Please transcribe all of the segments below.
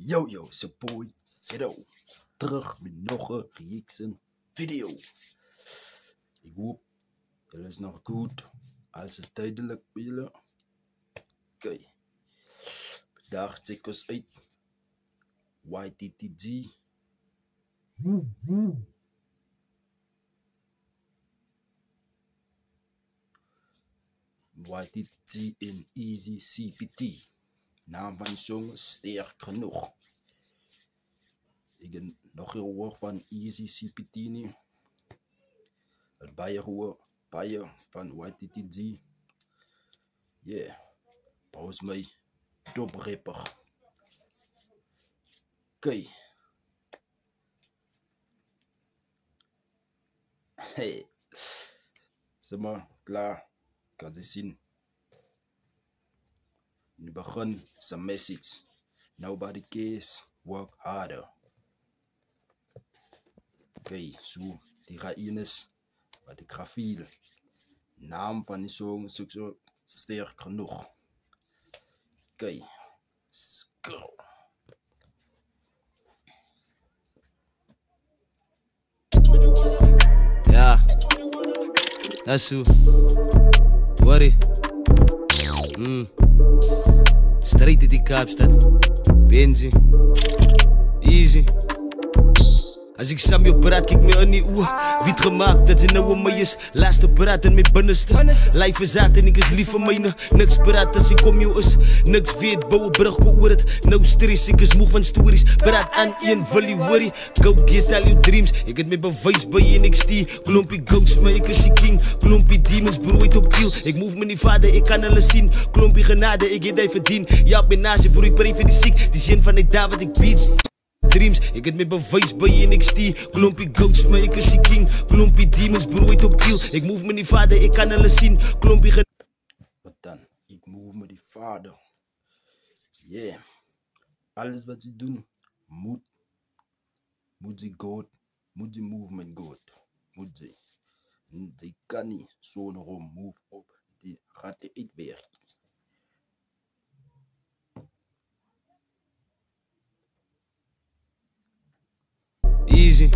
Yo, it's your boy Zero. Terug met nog een reaction video. Ik hoop, jullie is nog goed. Alles is duidelijk bij jullie. Oké. Vandaag check ons uit. YTTG. YTTG in Easy CPT. Naam van de song Sterk Genoeg. Ik heb nog heel hoog van Easy CPT nu. Het bijen van YTTG. Yeah. Paus mij top rapper. Oké. Hey. Zeg maar klaar. Kan je zien. Nu begin zijn message. Nobody cares, work harder. Oké, zo die ga is wat ik ga vielen. Naam van die song is ook zo sterk genoeg. Oké, go. Ja, dat is zo. Worry. Straight uit die Kaapstad. Benji. Easy. Als ik Samuel praat, kijk me aan die oe. Wiet gemaakt dat ze nou aan mij is. Laatste praten met binnenste. Life is uit en ik is lief voor mijne. Niks praat als ik om jou is. Niks weet, bouwen brug oor het. No stress, ik is moe van stories. Praat aan één, wil je worry. Go get all your dreams. Ik het met bewijs bij je NXT. Klompie goats, maar ik is je king. Klompie demons, broer, ik op kiel. Ik move me niet vader, ik kan alles zien. Klompie genade, ik het hij verdien. Ja, ik ben naast je, broer, ik pray voor die ziek. Die zin van die daar wat ik beats. Dreams, ik het met bewijs bij je NXT. Klompie goats, maar ik is je king. Klompie demons, broer, ik op kiel. Ik move me niet vader, ik kan alles zien. Klompie Wat dan? Ik move me die vader. Yeah. Alles wat ze doen, moet ze goed. Moet die movement goed. Moet ze. Ze kan niet zo'n move op. Die gaat er niet werken. Easy.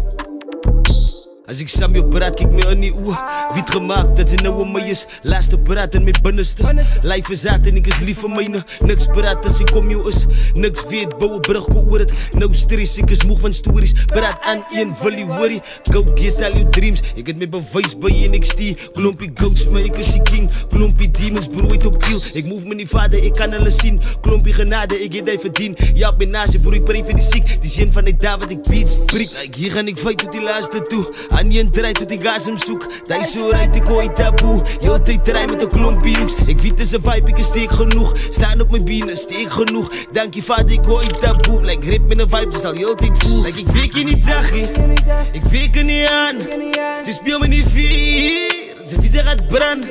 Als ik Samuel praat, kijk me aan die oe. Wiet gemaakt dat ze nou aan mij is. Laatste praten met binnenste. Life is uit en ik is lief voor mijne. Niks praat als ik om jou is. Niks weet, bouwen brug oor het. No stress, ik is moe van stories. Praat aan één, wil je worry. Go get all your dreams. Ik het met bewijs bij je NXT. Klompie goats, maar ik is je king. Klompie demons, broer, ik op kiel. Ik move me niet vader, ik kan alles zien. Klompie genade, ik het hij verdien. Ja, ik ben naast je, broer, ik pray voor die ziek. Die zin van die daar wat ik beats prik. Hier ga ik fight tot die laatste toe. Aan je draai tot ik gas hem zoek. Dat is zo rijdt, ik hoor taboe. Heel tijd draai met een klompie hoeks. Ik weet het is een vibe, ik is steek genoeg. Staan op mijn bienen, steek genoeg. Dank je vader, ik hoor taboe. Like rip met een vibe, ze zal heel tijd voel. Like ik weet je niet dagje. Ik weet er niet aan. Ze speel me niet vier. Ze fietsen gaat branden.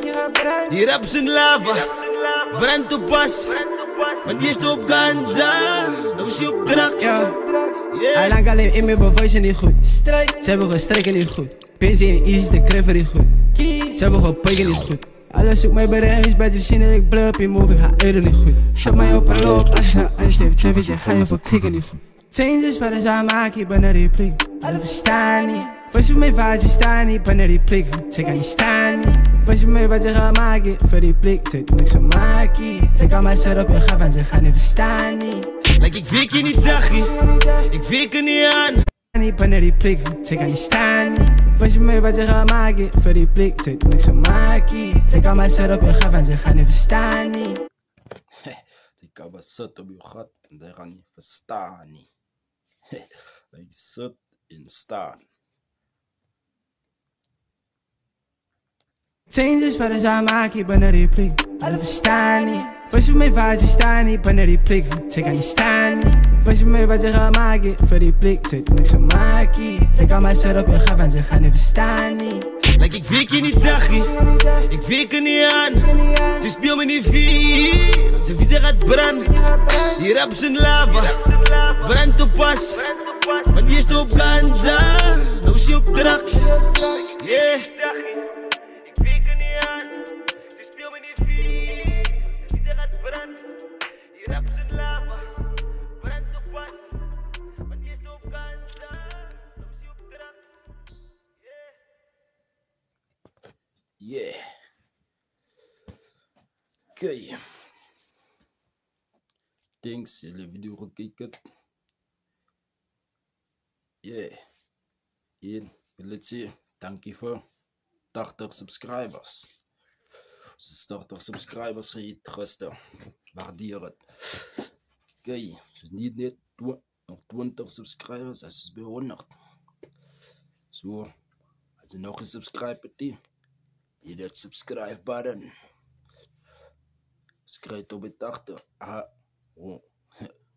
Die rap zijn lava. Brand op pas. Want die is op ganja. Nou is je op drugs. Hij lang alleen in mijn bewijzen niet goed. Ze hebben gestreken niet goed. Benji en Easy, de krever niet goed. Ze hebben gepijken niet goed. Alles zoekt mij bij de huis, bij te zien dat ik blub in move, ik ga eerder niet goed. Shop mij op en loop, als je aansteekt, TV ga je voor krikken niet goed. Changes waar ze aan maken, ik ben naar die prik. Alle verstaan niet. Wees voor mij wat je staan niet, ben naar die prik. Check aan die staan niet. Wees voor mij wat je gaat maken, voor die prik. Check niks van maken. Check aan mij zet op je gaf en ze gaan niet verstaan niet. Like ik weet je niet dagje. Ik weet er niet aan. Ik ben naar die prik, check aan die staan niet. Wees voor mij wat je gaat maken, voor die prik. Check niks van maken. Check aan mij zet op je gaf en ze gaan niet verstaan niet. Die kan maar zitten op je gat en ze gaan niet verstaan niet. Ik zit in staan. Changes waar ze aan maken, ik ben naar die prik. Alle verstaan niet. Wees voor mij wat je staan niet, ik ben naar die prik. Check aan die staan niet. Wees voor mij wat je gaat maken, voor die prik. Check niks van maken. Check aan mij zet op je gaf en ze gaan niet verstaan niet. Like ik weet je niet dagje. Ik weet er niet aan. Ze speel me niet vier. Ze fietsen gaat branden. Die rap zijn lava. Brand op pas. Want die is op ganja. Nou is je op drugs. Yeah. Ik weet er niet aan. Ze speel me niet vier. Ze fietsen gaat branden. Die rap zijn lava. Brand op pas. Yeah. Oké. Thanks, jullie video gekeken. Yeah. En let's see. Dankie voor 80 subscribers. Dus 80 subscribers heet gasten. Waardeer het. Oké. Dus niet net nog 20 subscribers. Dat is bij 100. Zo. Als je nog een subscribe hebt, hit that subscribe button. Schrijf op het achter.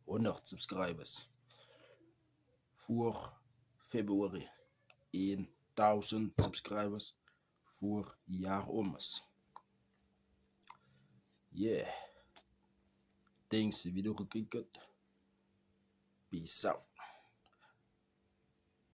100 subscribers. Voor februari. 1000 subscribers voor jaar om is. Yeah. Thanks, video gekeken. Peace out.